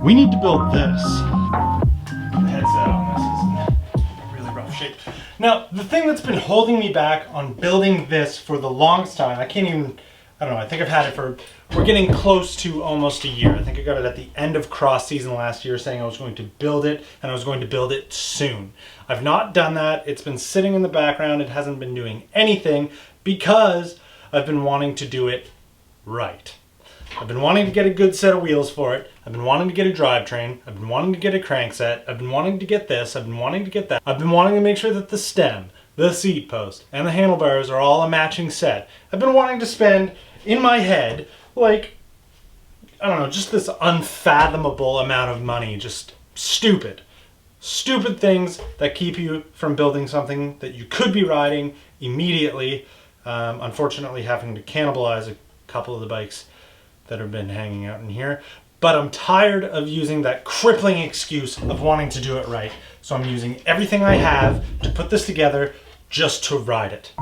We need to build this. The headset on this is in really rough shape. Now, the thing that's been holding me back on building this for the longest time, I don't know, I think I've had it for, we're getting close to almost a year. I think I got it at the end of cross season last year saying I was going to build it and I was going to build it soon. I've not done that. It's been sitting in the background. It hasn't been doing anything because I've been wanting to do it right. I've been wanting to get a good set of wheels for it. I've been wanting to get a drivetrain. I've been wanting to get a crankset. I've been wanting to get this. I've been wanting to get that. I've been wanting to make sure that the stem, the seat post, and the handlebars are all a matching set. I've been wanting to spend, in my head, like, I don't know, just this unfathomable amount of money. Just stupid. Stupid things that keep you from building something that you could be riding immediately. Unfortunately, having to cannibalize a couple of the bikes that have been hanging out in here. But I'm tired of using that crippling excuse of wanting to do it right. So I'm using everything I have to put this together just to ride it.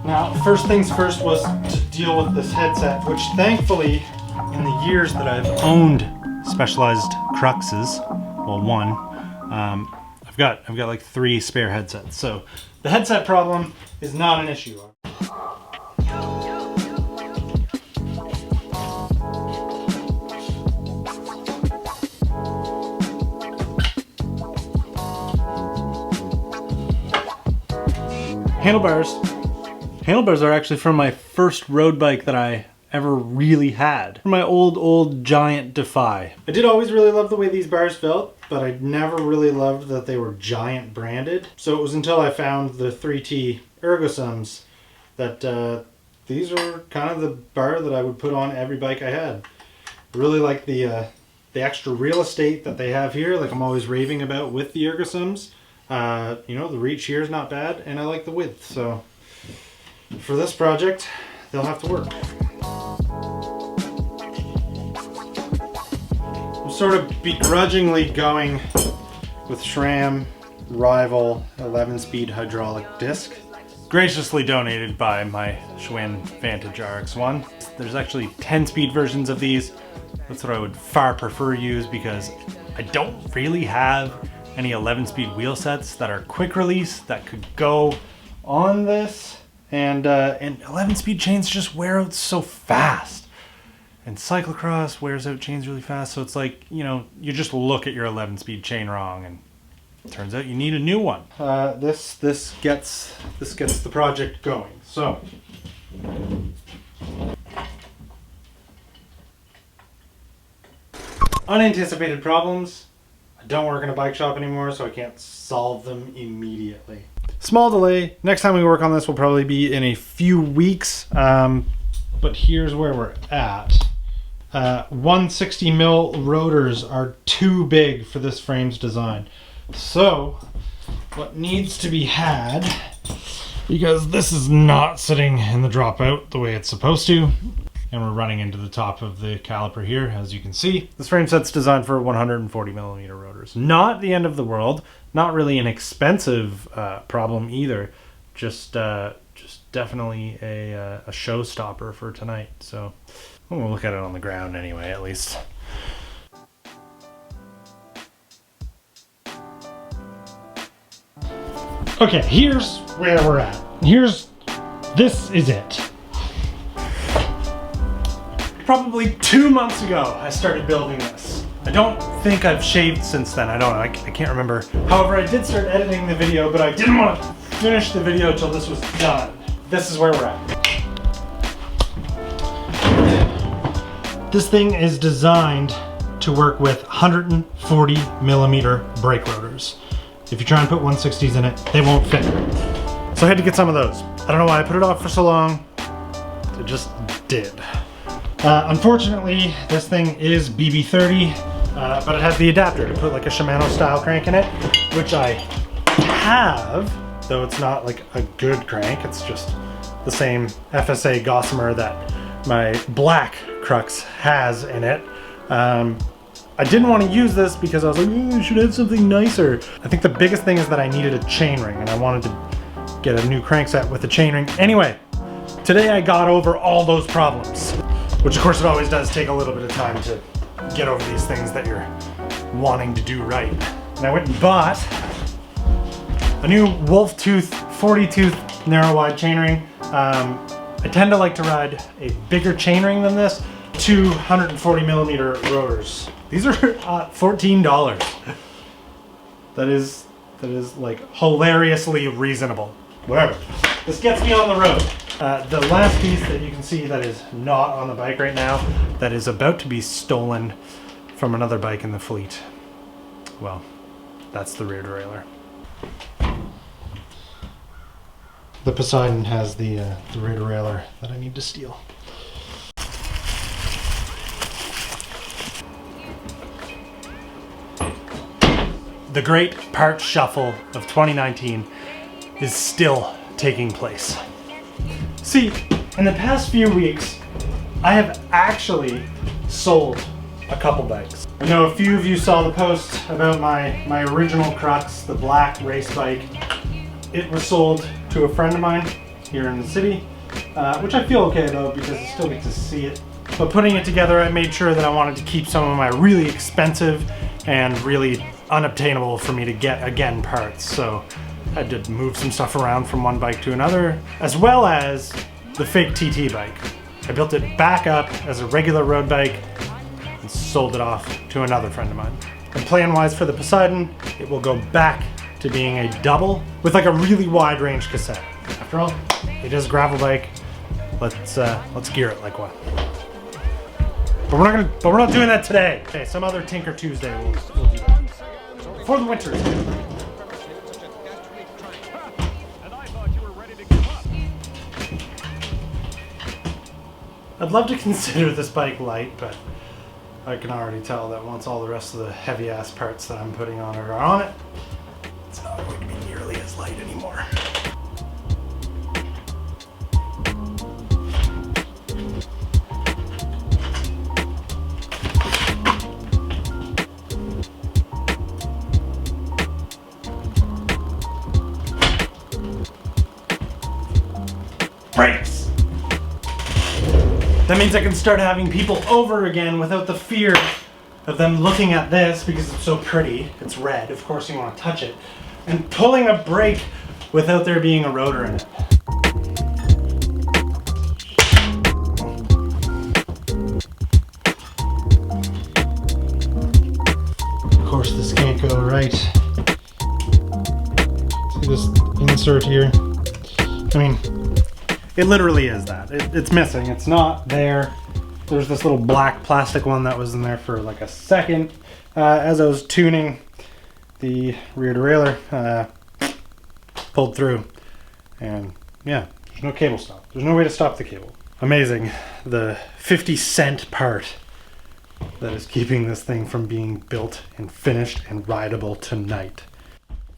Now, first things first was to deal with this headset, which thankfully, in the years that I've owned Specialized Cruxes, well, one, I've got like 3 spare headsets. So the headset problem is not an issue. Handlebars are actually from my first road bike that I ever really had. From my old Giant Defy. I did always really love the way these bars felt, but I never really loved that they were Giant branded. So it was until I found the 3T Ergosums that these were kind of the bar that I would put on every bike I had. I really like the extra real estate that they have here, like I'm always raving about with the Ergosums. You know, the reach here is not bad, and I like the width, so for this project, they'll have to work. I'm sort of begrudgingly going with SRAM Rival 11-speed hydraulic disc, graciously donated by my Schwinn Vantage RX-1. There's actually 10-speed versions of these. That's what I would far prefer use because I don't really have any 11-speed wheel sets that are quick release that could go on this, and 11-speed chains just wear out so fast, and cyclocross wears out chains really fast. So it's like, you know, you just look at your 11-speed chain wrong, and it turns out you need a new one. This gets the project going. So unanticipated problems. I don't work in a bike shop anymore, so I can't solve them immediately. Small delay. Next time we work on this will probably be in a few weeks, but here's where we're at. 160 mil rotors are too big for this frame's design. So what needs to be had, because this is not sitting in the dropout the way it's supposed to, and we're running into the top of the caliper here, as you can see. This frame set's designed for 140 millimeter rotors. Not the end of the world, not really an expensive problem either, just definitely a showstopper for tonight. So we'll look at it on the ground anyway, at least. Okay, here's where we're at. This is it. Probably 2 months ago, I started building this. I don't think I've shaved since then. I can't remember. However, I did start editing the video, but I didn't want to finish the video until this was done. This is where we're at. This thing is designed to work with 140 millimeter brake rotors. If you try and put 160s in it, they won't fit. So I had to get some of those. I don't know why I put it off for so long. It just did. Unfortunately, this thing is BB30, but it has the adapter to put like a Shimano style crank in it, which I have, though it's not like a good crank. It's just the same FSA Gossamer that my black Crux has in it. I didn't want to use this because I was like, I should have something nicer. I think the biggest thing is that I needed a chainring, and I wanted to get a new crankset with a chainring. Anyway, today I got over all those problems. Which of course it always does take a little bit of time to get over these things that you're wanting to do right. And I went and bought a new Wolf Tooth 40 tooth narrow wide chainring. I tend to like to ride a bigger chainring than this, 240 millimeter rotors. These are $14. That is like hilariously reasonable. Whatever. This gets me on the road. The last piece that you can see that is not on the bike right now, that is about to be stolen from another bike in the fleet. Well, that's the rear derailleur. The Poseidon has the rear derailleur that I need to steal. The great part shuffle of 2019 is still taking place. See, in the past few weeks, I have actually sold a couple bikes. I know a few of you saw the post about my original Crux, the black race bike. It was sold to a friend of mine here in the city, which I feel okay about because I still get to see it. But putting it together, I made sure that I wanted to keep some of my really expensive and really unobtainable for me to get again parts. So I had to move some stuff around from one bike to another, as well as the fake TT bike. I built it back up as a regular road bike and sold it off to another friend of mine. And plan-wise for the Poseidon, it will go back to being a double with like a really wide range cassette. After all, it is a gravel bike. Let's gear it like one. But we're not doing that today. Okay, some other Tinker Tuesday we'll do that. Before the winter is here. I'd love to consider this bike light, but I can already tell that once all the rest of the heavy ass parts that I'm putting on it are on it, it's not going to be nearly as light anymore. Brakes! That means I can start having people over again without the fear of them looking at this because it's so pretty. It's red, of course you want to touch it. And pulling a brake without there being a rotor in it. Of course this can't go right. See this insert here? I mean, it literally is that. It's missing. It's not there. There's this little black plastic one that was in there for like a second. As I was tuning the rear derailleur, pulled through. And yeah, there's no cable stop. There's no way to stop the cable. Amazing. The 50-cent part that is keeping this thing from being built and finished and rideable tonight.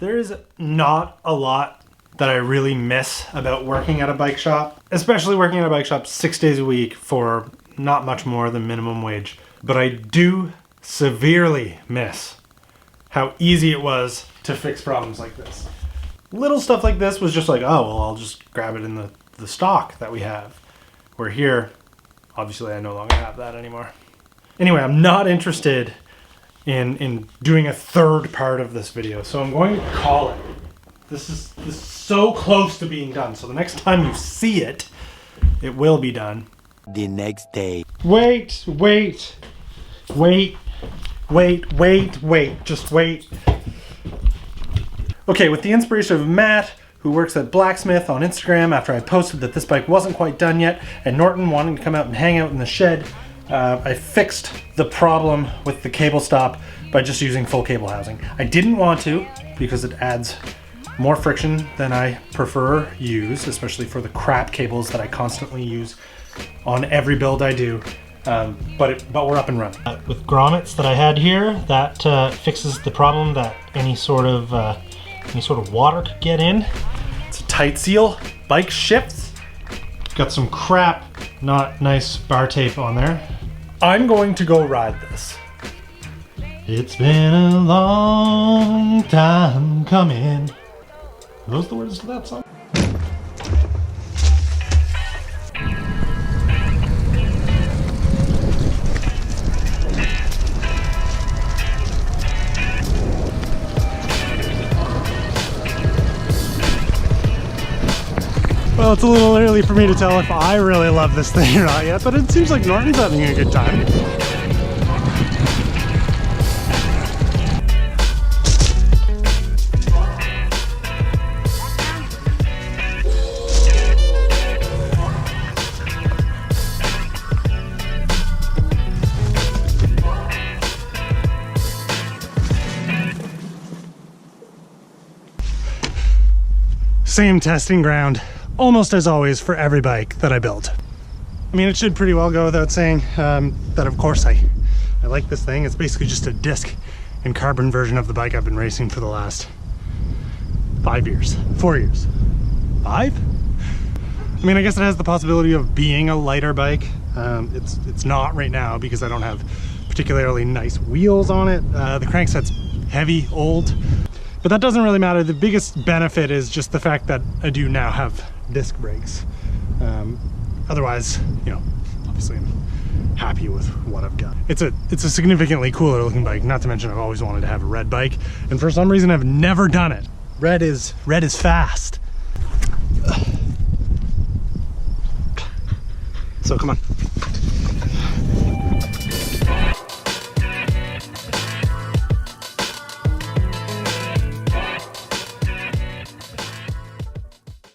There is not a lot that I really miss about working at a bike shop, especially working at a bike shop 6 days a week for not much more than minimum wage. But I do severely miss how easy it was to fix problems like this. Little stuff like this was just like, oh, well, I'll just grab it in the stock that we have. Where here, obviously I no longer have that anymore. Anyway, I'm not interested in doing a third part of this video, so I'm going to call it. This is so close to being done, so the next time you see it, it will be done. The next day. Wait, just wait. Okay, with the inspiration of Matt, who works at Blacksmith on Instagram, after I posted that this bike wasn't quite done yet, and Norton wanting to come out and hang out in the shed, I fixed the problem with the cable stop by just using full cable housing. I didn't want to, because it adds more friction than I prefer use, especially for the crap cables that I constantly use on every build I do. But we're up and running. With grommets that I had here, that fixes the problem that any sort of water could get in. It's a tight seal. Bike shifts. Got some crap, not nice bar tape on there. I'm going to go ride this. It's been a long time coming. Are those the words to that song? it's a little early for me to tell if I really love this thing or not yet, but it seems like Norton's having a good time. Same testing ground, almost as always, for every bike that I build. I mean, it should pretty well go without saying that of course I like this thing. It's basically just a disc and carbon version of the bike I've been racing for the last 4 years. 5? I mean, I guess it has the possibility of being a lighter bike. It's not right now because I don't have particularly nice wheels on it. The crankset's heavy, old. But that doesn't really matter. The biggest benefit is just the fact that I do now have disc brakes. Otherwise, you know, obviously I'm happy with what I've got. It's a significantly cooler looking bike, not to mention I've always wanted to have a red bike, and for some reason I've never done it. Red is fast. So come on.